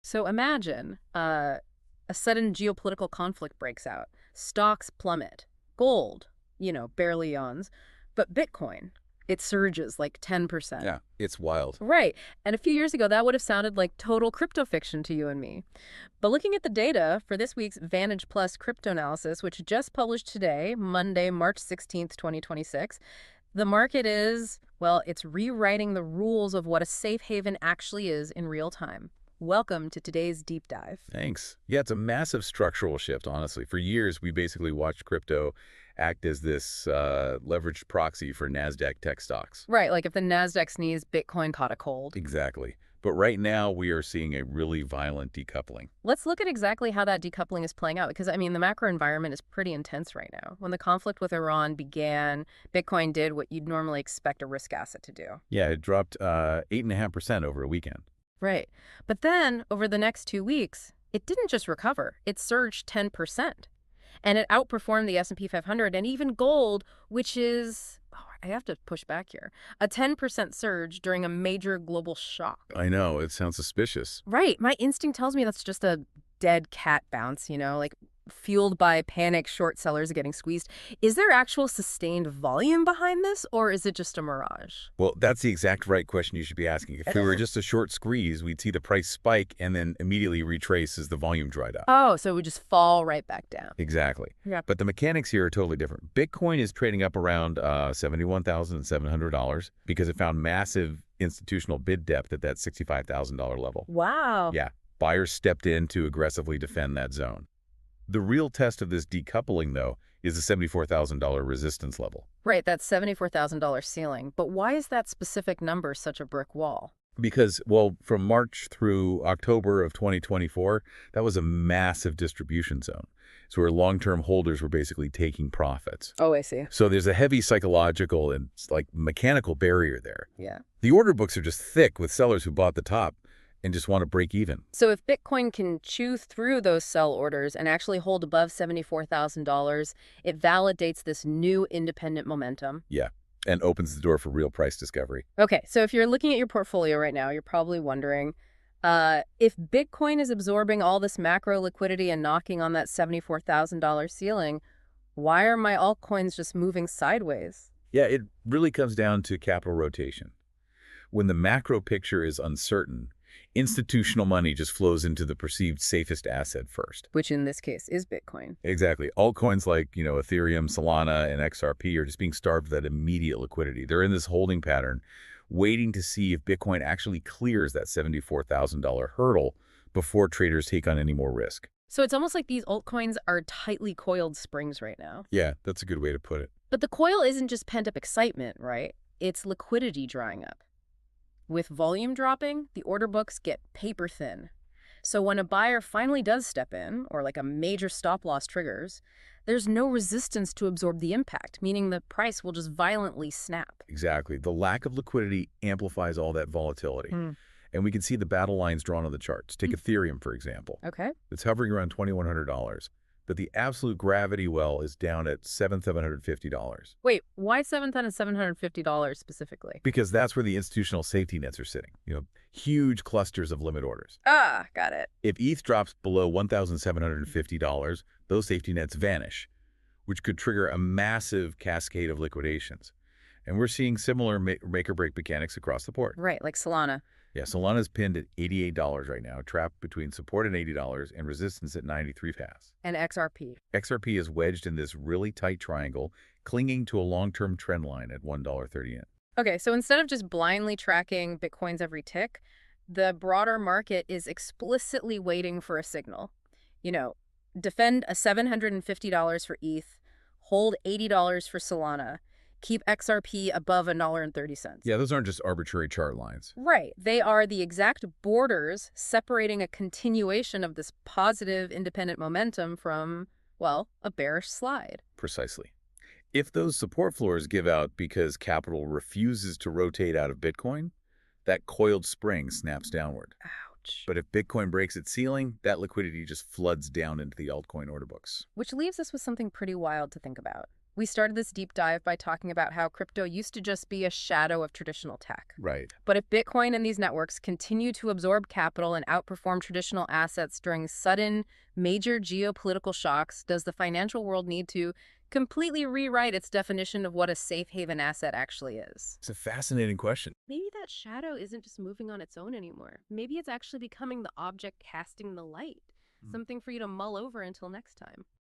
So imagine a sudden geopolitical conflict breaks out. Stocks plummet. Gold, barely yawns. But Bitcoin, it surges like 10%. Yeah, it's wild. Right. And a few years ago, that would have sounded like total crypto fiction to you and me. But looking at the data for this week's Vantage Plus crypto analysis, which just published today, Monday, March 16th, 2026, the market is, well, it's rewriting the rules of what a safe haven actually is in real time. Welcome to today's deep dive. Thanks. Yeah, it's a massive structural shift, honestly. For years, we basically watched crypto act as this leveraged proxy for NASDAQ tech stocks. Right, like if the NASDAQ sneezed, Bitcoin caught a cold. Exactly. But right now, we are seeing a really violent decoupling. Let's look at exactly how that decoupling is playing out, because, the macro environment is pretty intense right now. When the conflict with Iran began, Bitcoin did what you'd normally expect a risk asset to do. Yeah, it dropped 8.5% over a weekend. Right. But then, over the next 2 weeks, it didn't just recover. It surged 10%. And it outperformed the S&P 500 and even gold, which is, I have to push back here, a 10% surge during a major global shock. I know, it sounds suspicious. Right. My instinct tells me that's just a dead cat bounce, like fueled by panic short sellers getting squeezed. Is there actual sustained volume behind this, or is it just a mirage? Well, that's the exact right question you should be asking. If we were just a short squeeze, we'd see the price spike and then immediately retrace as the volume dried up. Oh, so it would just fall right back down. Exactly. Yeah. But the mechanics here are totally different. Bitcoin is trading up around $71,700 because it found massive institutional bid depth at that $65,000 level. Wow. Yeah. Buyers stepped in to aggressively defend that zone. The real test of this decoupling, though, is the $74,000 resistance level. Right, that $74,000 ceiling. But why is that specific number such a brick wall? Because, well, from March through October of 2024, that was a massive distribution zone. So where long-term holders were basically taking profits. Oh, I see. So there's a heavy psychological and mechanical barrier there. Yeah. The order books are just thick with sellers who bought the top and just want to break even. So if Bitcoin can chew through those sell orders and actually hold above $74,000, it validates this new independent momentum. Yeah, and opens the door for real price discovery. Okay, so if you're looking at your portfolio right now, you're probably wondering, if Bitcoin is absorbing all this macro liquidity and knocking on that $74,000 ceiling, why are my altcoins just moving sideways? Yeah, it really comes down to capital rotation. When the macro picture is uncertain, institutional money just flows into the perceived safest asset first. Which in this case is Bitcoin. Exactly. Altcoins like, Ethereum, Solana, and XRP are just being starved of that immediate liquidity. They're in this holding pattern, waiting to see if Bitcoin actually clears that $74,000 hurdle before traders take on any more risk. So it's almost like these altcoins are tightly coiled springs right now. Yeah, that's a good way to put it. But the coil isn't just pent-up excitement, right? It's liquidity drying up. With volume dropping, the order books get paper thin. So when a buyer finally does step in, or like a major stop loss triggers, there's no resistance to absorb the impact, meaning the price will just violently snap. Exactly. The lack of liquidity amplifies all that volatility. And we can see the battle lines drawn on the charts. Take Ethereum, for example. Okay. It's hovering around $2,100, but the absolute gravity well is down at $7,750. Wait, why $7,750 specifically? Because that's where the institutional safety nets are sitting. Huge clusters of limit orders. Ah, got it. If ETH drops below $1,750, those safety nets vanish, which could trigger a massive cascade of liquidations. And we're seeing similar make-or-break mechanics across the board. Right, like Solana. Yeah, Solana's pinned at $88 right now, trapped between support at $80 and resistance at 93 pass. And XRP. XRP is wedged in this really tight triangle, clinging to a long-term trend line at $1.30 in. Okay, so instead of just blindly tracking Bitcoin's every tick, the broader market is explicitly waiting for a signal. Defend a $750 for ETH, hold $80 for Solana, keep XRP above $1.30. Yeah, those aren't just arbitrary chart lines. Right. They are the exact borders separating a continuation of this positive independent momentum from, well, a bearish slide. Precisely. If those support floors give out because capital refuses to rotate out of Bitcoin, that coiled spring snaps downward. Ouch. But if Bitcoin breaks its ceiling, that liquidity just floods down into the altcoin order books. Which leaves us with something pretty wild to think about. We started this deep dive by talking about how crypto used to just be a shadow of traditional tech. Right. But if Bitcoin and these networks continue to absorb capital and outperform traditional assets during sudden, major geopolitical shocks, does the financial world need to completely rewrite its definition of what a safe haven asset actually is? It's a fascinating question. Maybe that shadow isn't just moving on its own anymore. Maybe it's actually becoming the object casting the light. Hmm. Something for you to mull over until next time.